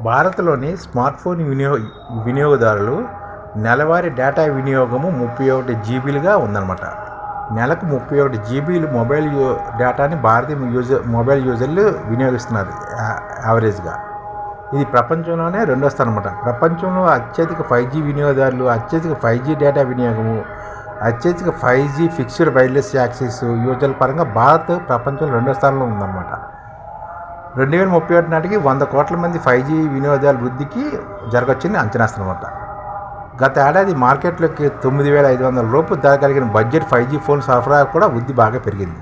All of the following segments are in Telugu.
భారత్లోని స్మార్ట్ఫోన్ వినియోగదారులు నెలవారీ డేటా వినియోగము 31 జీబీలుగా ఉందన్నమాట. నెలకు 31 జీబీలు మొబైల్ డేటాని భారతీయ మొబైల్ యూజర్లు వినియోగిస్తున్నారు యావరేజ్గా. ఇది ప్రపంచంలోనే రెండో స్థానం అన్నమాట. ప్రపంచంలో అత్యధిక 5G వినియోగదారులు, అత్యధిక 5G డేటా వినియోగము, అత్యధిక 5G ఫిక్స్డ్ వైర్లెస్ యాక్సెస్ యూజర్ల పరంగా భారత్ ప్రపంచంలో రెండో స్థానంలో ఉందన్నమాట. 2031 నాటికి 100 కోట్ల మంది 5G వినియోగదారుల వృద్ధికి జరగవచ్చని అంచనాస్తున్నమాట. గత ఏడాది మార్కెట్లోకి 9,500 రూపాయలు ధర కలిగిన బడ్జెట్ 5G ఫోన్ సరఫరా కూడా వృద్ధి బాగా పెరిగింది.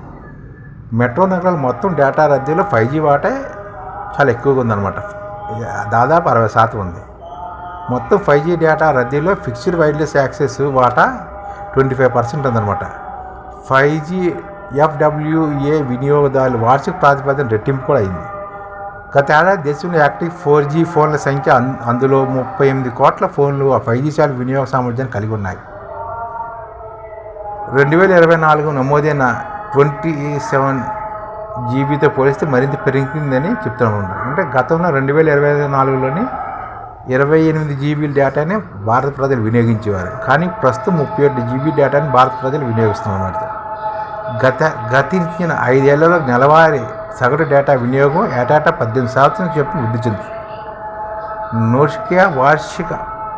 మెట్రో నగరాలు మొత్తం డేటా రద్దీలో 5G వాటా చాలా ఎక్కువగా ఉందన్నమాట. దాదాపు 60% ఉంది. మొత్తం 5G డేటా రద్దీలో ఫిక్స్డ్ వైర్లెస్ యాక్సెస్ వాటా 25% ఉందన్నమాట. 5G FWA వినియోగదారుల వార్షిక ప్రాతిపదికన రెట్టింపు కూడా అయింది. గత ఏడాది దేశంలో యాక్టివ్ 4G ఫోన్ల సంఖ్య అందులో 38 కోట్ల ఫోన్లు 5G శాల వినియోగ సామర్థ్యాన్ని కలిగి ఉన్నాయి. 2024 నమోదైన 27 జీబీతో పోలిస్తే మరింత పెరిగిందని చెప్తున్నాం. అంటే గతంలో 2024లోని 28 జీబీల డేటాని భారత ప్రజలు వినియోగించేవారు. కానీ ప్రస్తుతం 31 జీబీ డేటాని భారత ప్రజలు వినియోగిస్తున్నమాట. గతించిన 5 ఏళ్లలో నెలవారీ సగటు డేటా వినియోగం ఏటా 18% చెప్పి వృద్ధి చెందుతుంది. నోకియా వార్షిక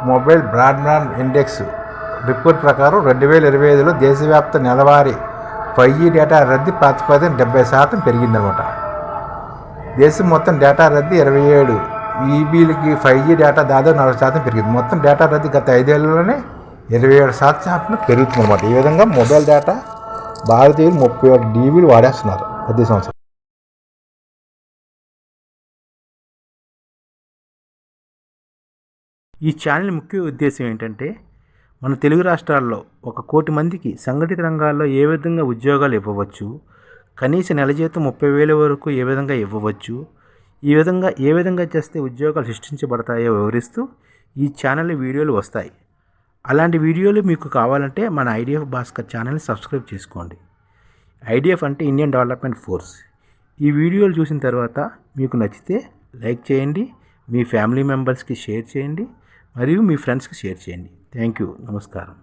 మొబైల్ బ్రాడ్బ్యాండ్ ఇండెక్స్ రిపోర్ట్ ప్రకారం 2025లో దేశవ్యాప్త నెలవారీ 5G డేటా రద్దీ ప్రాతిపదికన 70% పెరిగిందనమాట. దేశం మొత్తం డేటా రద్దీ 27 ఈబీలకి 5G డేటా దాదాపు 40% పెరిగింది. మొత్తం డేటా రద్దీ గత 5 ఏళ్లలోనే 27% పెరుగుతుందన్నమాట. ఈ విధంగా మొబైల్ డేటా భారతీయులు 31 DBలు వాడేస్తున్నారు ప్రతి సంవత్సరం. ఈ ఛానల్ ముఖ్య ఉద్దేశం ఏంటంటే మన తెలుగు రాష్ట్రాల్లో 1 కోటి మందికి సంఘటిత రంగాల్లో ఏ విధంగా ఉద్యోగాలు ఇవ్వవచ్చు, కనీస నెల జీతం 30,000 వరకు ఏ విధంగా ఇవ్వవచ్చు, ఏ విధంగా చేస్తే ఉద్యోగాలు సృష్టించబడతాయో వివరిస్తూ ఈ ఛానల్ వీడియోలు వస్తాయి. అలాంటి వీడియోలు మీకు కావాలంటే మన IDF భాస్కర్ ఛానల్ని సబ్స్క్రైబ్ చేసుకోండి. IDF అంటే ఇండియన్ డెవలప్మెంట్ ఫోర్స్. ఈ వీడియోలు చూసిన తర్వాత మీకు నచ్చితే లైక్ చేయండి, మీ ఫ్యామిలీ మెంబర్స్కి షేర్ చేయండి, మరియు మీ ఫ్రెండ్స్కి షేర్ చేయండి. Thank you. నమస్కారం.